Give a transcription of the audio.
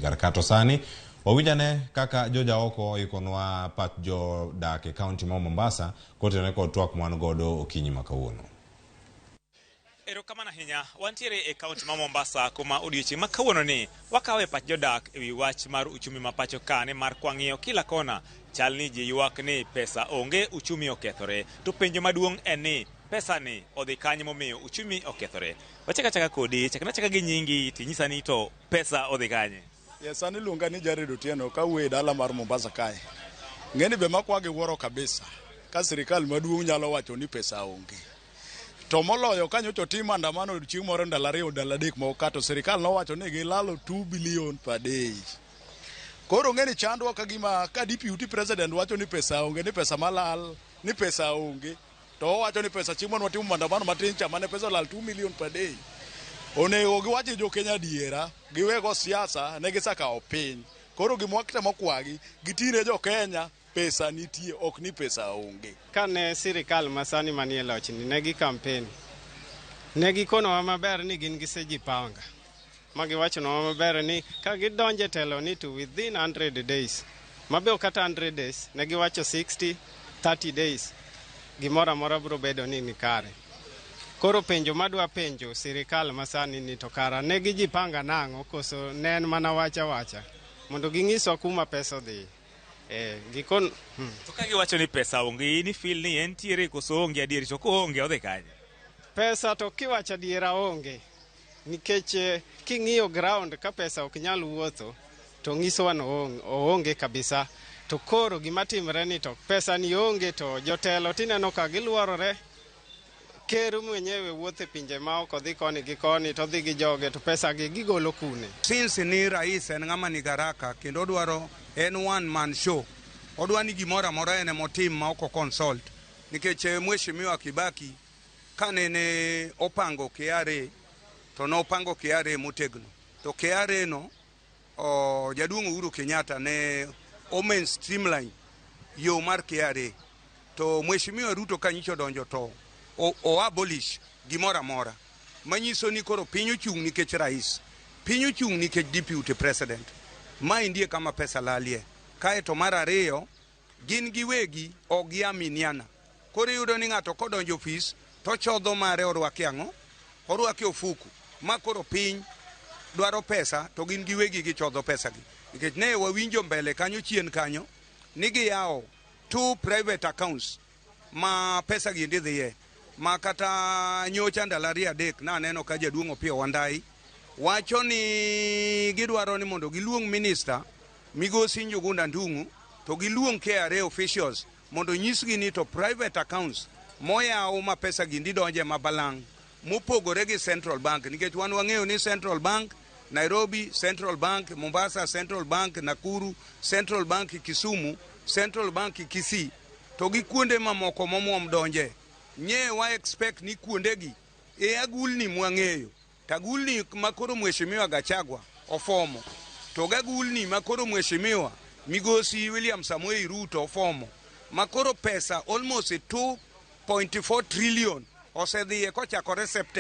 karkato sani wawinjane kaka joja oko ikonwa Pach jo dak e county ma Mombasa kotene kod twak man godo okinyi makawuono. Erokamano ahinya, wantiere e kaunti ma Mombasa kuma odiochieng' ma kawuono ni wakawe Pach jodak ewi wach mar uchumi ma pacho kane mar kwang'iyo kila kona chalni ji ywak ni pesa onge, uchumi okethore. To penjo maduong' en ni pesa ni odhi kanye momiyo uchumi okethore. Wachaka kodi, chaka gi nyingi tinyisa ni to pesa odhi kanye. Yes, ani luonga ni Jared Otieno kawuoyo dala mar Mombasa kae. Ng'eni be makwagi wuoro kabisa ka sirkal maduong' nyalo wacho ni pesa onge. To moloyo kanyocho tim andamano chieng' moro ndalo 2 ndalo 3 mokato sirkal nowacho ni gilalo 2 billion per day. Koro ng'eni chandwa kagima ka deputy president wacho ni pesa onge, ni pesa malal, ni pesa onge. To wacho ni pesa chieng' moro watimo andamano matin chama ne pesa lal 2 million per day. Onego giwachi jo Kenya diera, giwego siasa ne gisakawo piny. Koro gimwakta mokwagi, gitine jo Kenya pesa nitie, ok ni pesa onge. Kane sirkal masani manie loch ni negi campaign. Negi konowa maber ni gin gisejipanga. Magiwachonwa maber ni ka gidonje telo ni to within 100 days. Mabe kata 100 days, negi wacho 60, 30 days. Gimora amora biro bedo ni kare. Koro penjo madwa penjo sirkal masani ni to kara negi jipanga nang'o koso nen mana wacha mondo ging'iswa kuma pesa dhi. Gikon to ka giwacho ni pesa onge, ni feel ni entiere koso onge adieri, to ko onge odhi kanye? Pesa to kiwacho adiera onge, nikech king'iyo ground ka pesa ok nyal wuotho to ng'isowa no onge kabisa. To koro gima timre ni to pesa ni onge to jotelo tineno ka giluorore. Keru mwenyewe wuothe pinje ma oko dhi koni gi koni to dhi gi joge to pesa gi gigolo kune. Since ni rais en ng'ama ni garaka kendo odwaro en one man show. Odwani gimora amora ene motim ma oko consult. Nikech Mheshimiwa Kibaki kanene opango KRA to no opango KRA motegno. To KRA no jaduong' Uhuru Kenyatta ne omen streamline yo mar KRA. To Mheshimiwa Ruto kanyicho donjo to o abolish gimora amora. Manyiso ni koro piny ochung' nikech rais. Piny ochung' nikech deputy president. Ma indie kama pesa lalie. Kae to mar ariyo gin giwegi ogiaminiana. Koro yudo ni ng'ato kodonjo ofis to chodho mare orwaki ang'o? Orwaki ofuku. Ma koro piny dwaro pesa to gin giwegi gichodho pesa gi. Nikech ne wawinjo mbele kanyo chien kanyo ni giyawo 2 private accounts ma pesa gi ndi dhiye. Ma kata nyocha ndalo 2-3 na neno ka jaduong' Opiyo Wandayi wacho ni gidwaro ni mondo giluong minister Migosi Njuguna Ndung'u to giluong KRA officials mondo nyisgi ni to private accounts moyaw ma pesa gi ndi donje mabalang' mopogore gi Central Bank. Nikech wan wang'eyo ni Central Bank Nairobi, Central Bank Mombasa, Central Bank Nakuru, Central Bank Kisumu, Central Bank Kisii to gi kuonde mamoko momwom donje. Nye wa expect ni kuondegi agulni mwang'eyo. Tagulni makoro Mheshimiwa Gachagua ofomo. To gagulni makoro Mheshimiwa Migosi William Samoei Ruto ofomo. Makoro pesa almost 2.4 trillion osedhiye kochakore September.